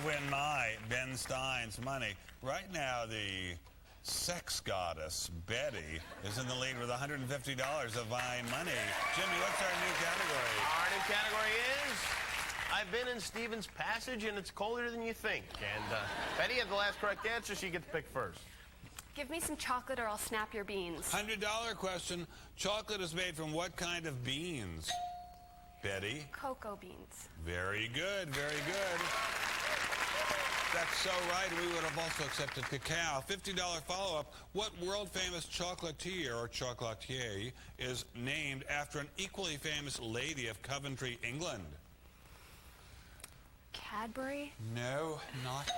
win my, Ben Stein's money. Right now, the sex goddess, Betty, is in the lead with $150 of my money. Jimmy, what's our new category? Our new category is I've been in Steven's passage and it's colder than you think. And Betty had the last correct answer. She gets to pick first. Give me some chocolate or I'll snap your beans. $100 question. Chocolate is made from what kind of beans? Betty? Cocoa beans. Very good, very good. That's so right. We would have also accepted cacao. $50 follow-up. What world-famous chocolatier or chocolatier is named after an equally famous lady of Coventry, England? Cadbury? No, not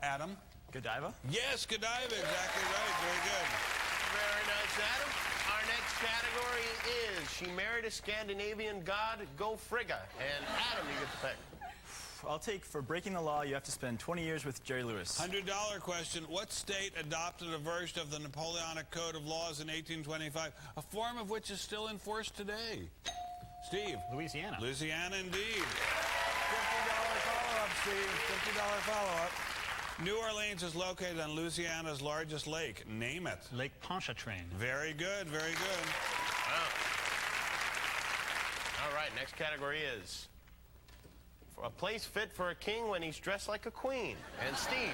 Adam? Godiva? Yes, Godiva. Exactly right. Very good. Very nice, Adam. Our next category is she married a Scandinavian god, go Frigga. And Adam, you get to pick. I'll take for breaking the law, you have to spend 20 years with Jerry Lewis. $100 question. What state adopted a version of the Napoleonic Code of Laws in 1825, a form of which is still in force today? Steve? Louisiana. Louisiana, indeed. $50 follow-up, Steve. $50 follow-up. New Orleans is located on Louisiana's largest lake. Name it. Lake Pontchartrain. Very good, very good. Wow. All right, next category is a place fit for a king when he's dressed like a queen. And Steve?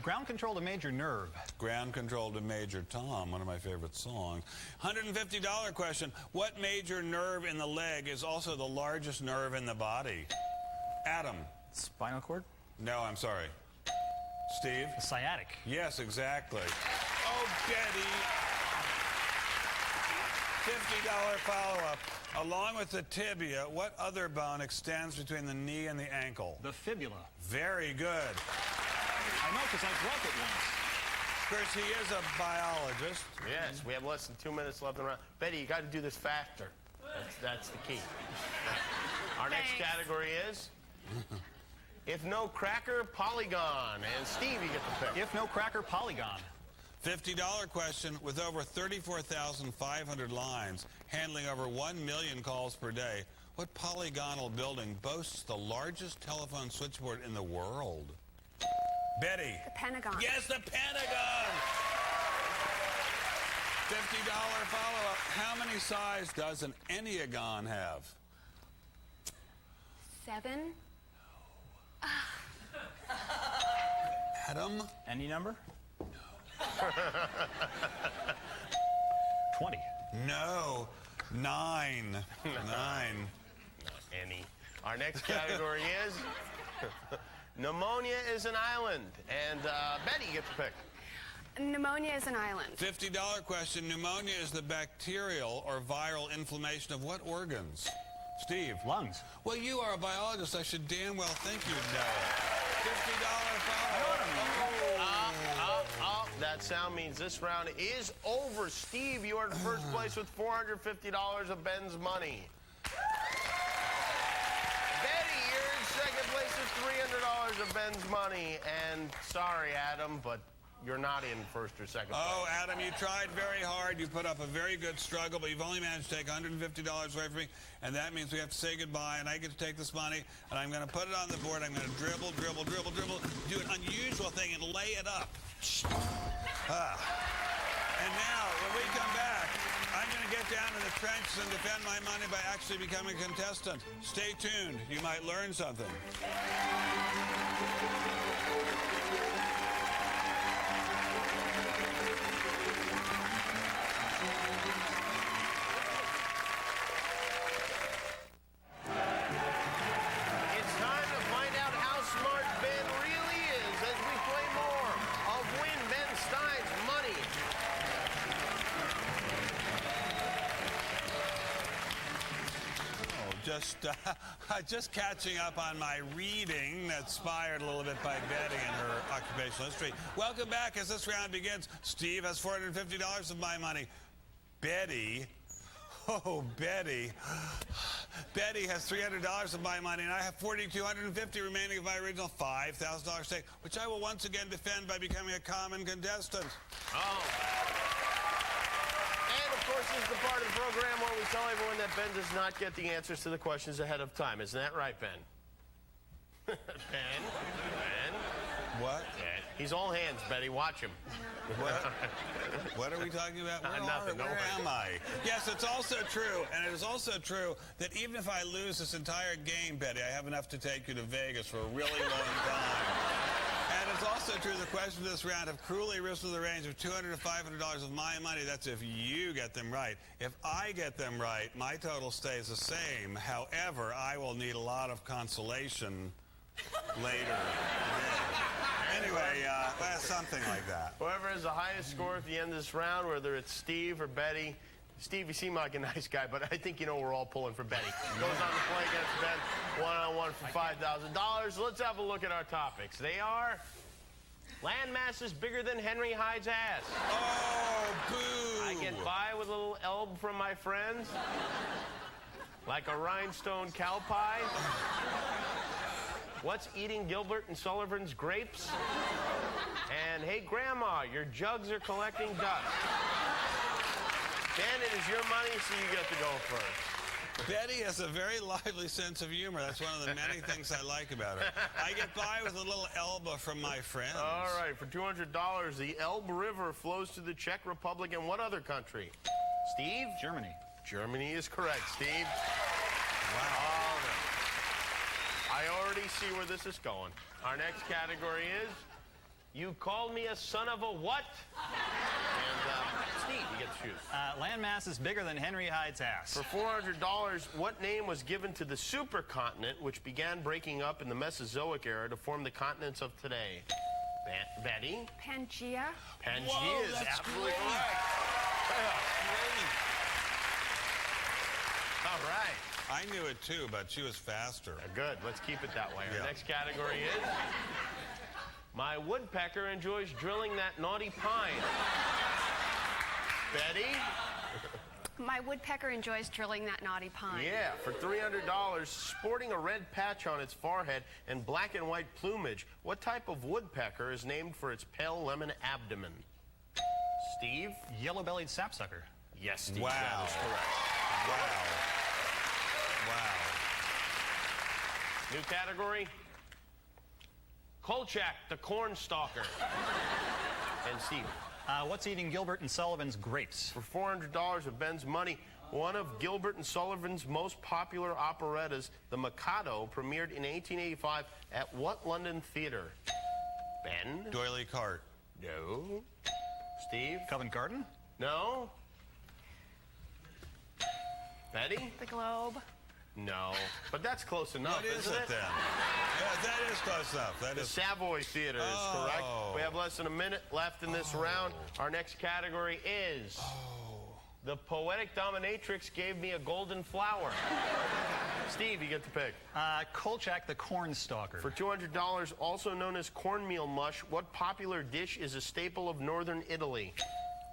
Ground control to Major Nerve. Ground Control to Major Tom, one of my favorite songs. $150 question. What major nerve in the leg is also the largest nerve in the body? Adam? Spinal cord? No, I'm sorry. Steve? A sciatic. Yes, exactly. Oh, Betty. $50 follow-up. Along with the tibia, what other bone extends between the knee and the ankle? The fibula. Very good. I know because I broke it once. Of course, he is a biologist. Yes, we have less than 2 minutes left in the round. Betty, you got to do this faster. That's the key. Our next category is if no cracker, polygon. And Steve, you get the pick. If no cracker, polygon. $50 question. With over 34,500 lines, handling over 1 million calls per day, what polygonal building boasts the largest telephone switchboard in the world? Betty? The Pentagon. Yes, the Pentagon! $50 follow-up. How many sides does an Enneagon have? 7. Adam? Any number? 20. No. 9. 9. Any. Our next category is pneumonia is an island. And Betty, you get to pick. Pneumonia is an island. $50 question. Pneumonia is the bacterial or viral inflammation of what organs? Steve? Lungs. Well, you are a biologist. I should damn well think you'd know. $50 follow-up. That sound means this round is over. Steve, you are in first place with $450 of Ben's money. Betty, you're in second place with $300 of Ben's money. And sorry, Adam, but you're not in first or second place. Oh, Adam, you tried very hard. You put up a very good struggle, but you've only managed to take $150 away from me, and that means we have to say goodbye, and I get to take this money, and I'm going to put it on the board. I'm going to dribble, dribble, dribble, dribble, do an unusual thing and lay it up. And now, when we come back, I'm going to get down in the trenches and defend my money by actually becoming a contestant. Stay tuned. You might learn something. It's time to find out how smart Ben really is as we play more of Win Ben Stein's Money. Just catching up on my reading, inspired a little bit by Betty and her occupational history. Welcome back as this round begins. Steve has $450 of my money. Betty, oh, Betty. Betty has $300 of my money, and I have $4,250 remaining of my original $5,000 stake, which I will once again defend by becoming a common contestant. Oh. And, of course, this is the part of the program where we tell everyone that Ben does not get the answers to the questions ahead of time. Isn't that right, Ben? Ben. What? He's all hands, Betty. Watch him. What? What are we talking about? Nothing, Where am I? Yes, it's also true, and it is also true that even if I lose this entire game, Betty, I have enough to take you to Vegas for a really long time. And it's also true the question of this round have cruelly risen to the range of $200 to $500 of my money. That's if you get them right. If I get them right, my total stays the same. However, I will need a lot of consolation later today. Anyway, something like that. Whoever has the highest score at the end of this round, whether it's Steve or Betty. Steve, you seem like a nice guy, but I think you know we're all pulling for Betty. Goes on to play against Ben one-on-one for $5,000. Let's have a look at our topics. They are land masses bigger than Henry Hyde's ass. Oh, boo! I get by with a little elb from my friends. Like a rhinestone cow pie. What's eating Gilbert and Sullivan's grapes? And hey, Grandma, your jugs are collecting dust. Dan, it is your money, so you get to go first. Betty has a very lively sense of humor. That's one of the many things I like about her. I get by with a little Elba from my friends. All right, for $200, the Elbe River flows through the Czech Republic and what other country? Steve? Germany. Germany is correct, Steve. Wow. All right. I already see where this is going. Our next category is, you called me a son of a what? And Steve, you get to choose. Land mass is bigger than Henry Hyde's ass. For $400, what name was given to the supercontinent, which began breaking up in the Mesozoic era to form the continents of today? Betty? Pangea. Pangea Whoa, is that's absolutely great. correct. All right. I knew it too, but she was faster. Good. Let's keep it that way. Yeah. Our next category is, my woodpecker enjoys drilling that naughty pine. Betty? My woodpecker enjoys drilling that naughty pine. Yeah, for $300, sporting a red patch on its forehead and black and white plumage, what type of woodpecker is named for its pale lemon abdomen? Steve? Yellow-bellied sapsucker. Yes, Steve, Wow. that is correct. Wow. Wow. New category? Kolchak, the corn stalker. And Steve? What's eating Gilbert and Sullivan's grapes? For $400 of Ben's money, one of Gilbert and Sullivan's most popular operettas, The Mikado, premiered in 1885 at what London theater? Ben? Doily Cart. No. Steve? Covent Garden? No. Betty? The Globe. No. But that's close enough, What is isn't it then? Yeah, that is close enough. That The is. Savoy Theater is correct. We have less than a minute left in this round. Our next category is... The poetic dominatrix gave me a golden flower. Steve, you get to pick. Kolchak, the corn stalker. For $200, also known as cornmeal mush, what popular dish is a staple of northern Italy?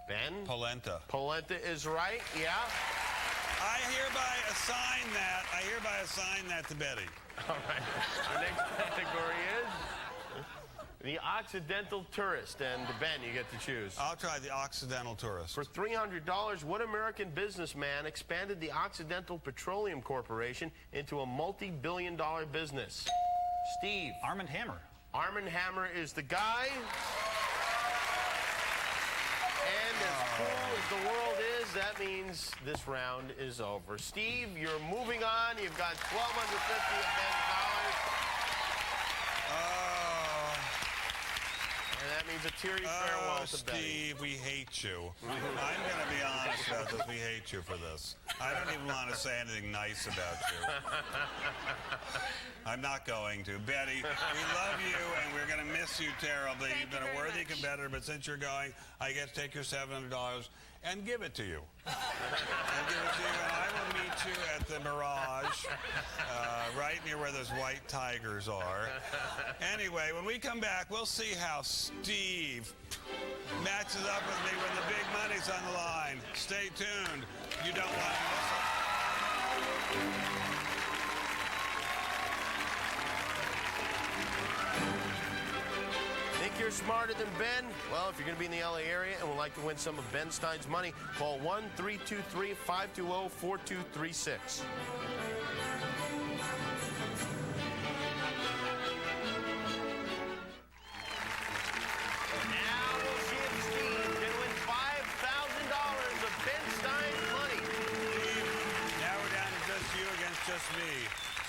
Ben? Polenta. Polenta is right, yeah. I hereby assign that to Betty. All right. Our next category is the Occidental Tourist. And Ben, you get to choose. I'll try the Occidental Tourist. For $300, what American businessman expanded the Occidental Petroleum Corporation into a multi-billion-dollar business? Steve. Armand Hammer. Armand Hammer is the guy. And as cool as the world is, that means this round is over. Steve, you're moving on. You've got $1,250 of Ben's dollars. And that means a teary farewell to Betty. Steve, we hate you. I'm going to be honest about this. We hate you for this. I don't even want to say anything nice about you. I'm not going to. Betty, we love you, and we're going to miss you terribly. You've been a worthy competitor, but since you're going, I get to take your $700 and give it to you. And I will meet you at the Mirage, right near where those white tigers are. Anyway, when we come back, we'll see how Steve matches up with me when the big money's on the line. Stay tuned. You don't want to miss it. Think you're smarter than Ben? Well, if you're going to be in the LA area and would like to win some of Ben Stein's money, call 1-323-520-4236.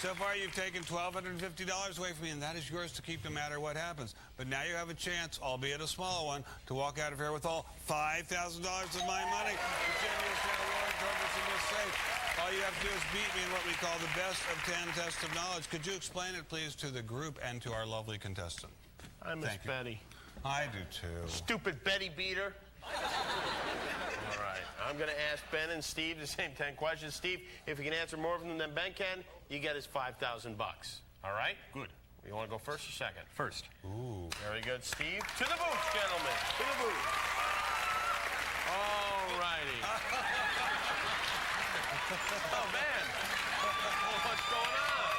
So far, you've taken $1,250 away from me, and that is yours to keep no matter what happens. But now you have a chance, albeit a small one, to walk out of here with all $5,000 of my money. Jimmy is now rolling towards us in this safe. All you have to do is beat me in what we call the best of 10 test of knowledge. Could you explain it, please, to the group and to our lovely contestant? I miss Betty. I do, too. Stupid Betty beater. All right. I'm going to ask Ben and Steve the same 10 questions. Steve, if you can answer more of them than Ben can, you get his $5,000. All right? Good. You want to go first or second? First. Ooh. Very good, Steve. To the booth, gentlemen. To the booth. All righty. Oh, man. What's going on?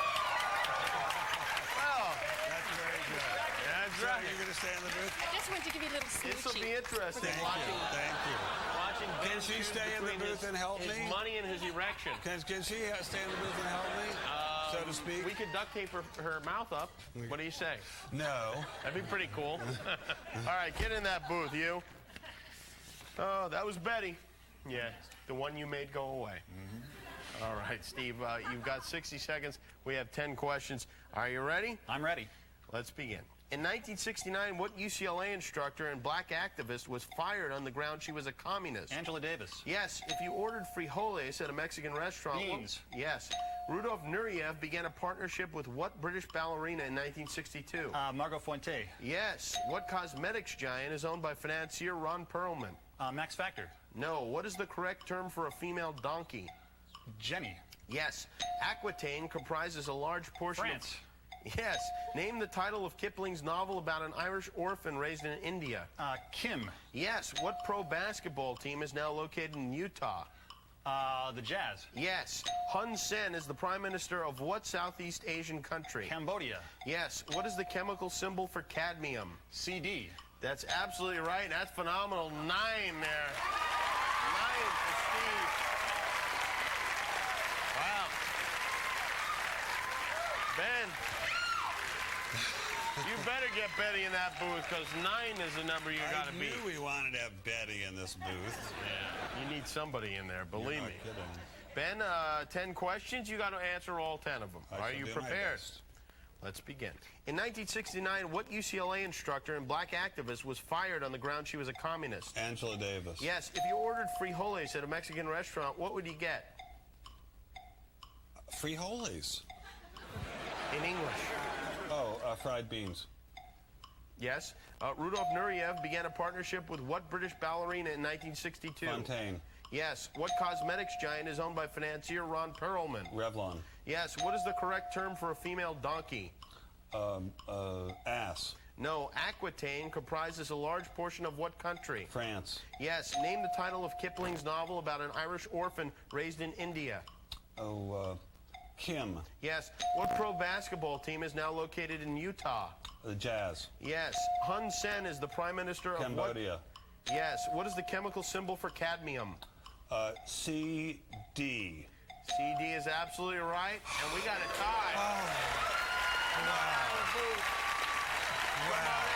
Well, That's very good. that's So right. you're going to stay in the booth? I just wanted to give you a little This will be smoochie. interesting. Thank you. Thank you. Watching Can Ben she choose stay in the between booth and help his me? money and his erection. Can she stay in the booth and help me, so to speak? We could duct tape her mouth up. What do you say? No. That'd be pretty cool. All right, get in that booth, you. Oh, that was Betty. Yeah, the one you made go away. All right, Steve, you've got 60 seconds. We have 10 questions. Are you ready? I'm ready. Let's begin. In 1969, what UCLA instructor and black activist was fired on the ground she was a communist? Angela Davis. Yes, if you ordered frijoles at a Mexican restaurant... Beans. Yes. Rudolf Nureyev began a partnership with what British ballerina in 1962? Margot Fuente. Yes. What cosmetics giant is owned by financier Ron Perlman? Max Factor. No. What is the correct term for a female donkey? Jenny. Yes. Aquitaine comprises a large portion France. of... Yes. Name the title of Kipling's novel about an Irish orphan raised in India. Kim. Yes. What pro basketball team is now located in Utah? The Jazz. Yes. Hun Sen is the prime minister of what Southeast Asian country? Cambodia. Yes. What is the chemical symbol for cadmium? CD. That's absolutely right. That's phenomenal. 9 there. 9 for Steve. Wow. Ben, you better get Betty in that booth because 9 is the number you got to I beat. knew we wanted to have Betty in this booth. Yeah, you need somebody in there, believe You're me. not kidding. Ben, 10 questions. You got to answer all 10 of them. I Are shall you do my prepared? best. Let's begin. In 1969, what UCLA instructor and black activist was fired on the ground she was a communist? Angela Davis. Yes, if you ordered frijoles at a Mexican restaurant, what would you get? Frijoles. In English. Oh, fried beans. Yes. Rudolf Nureyev began a partnership with what British ballerina in 1962? Fontaine. Yes. What cosmetics giant is owned by financier Ron Perlman? Revlon. Yes. What is the correct term for a female donkey? Ass. No. Aquitaine comprises a large portion of what country? France. Yes. Name the title of Kipling's novel about an Irish orphan raised in India. Oh, Kim. Yes. What pro basketball team is now located in Utah? The Jazz. Yes. Hun Sen is the prime minister of Cambodia. what? Yes. What is the chemical symbol for cadmium? CD. CD is absolutely right, and we got a tie. Wow.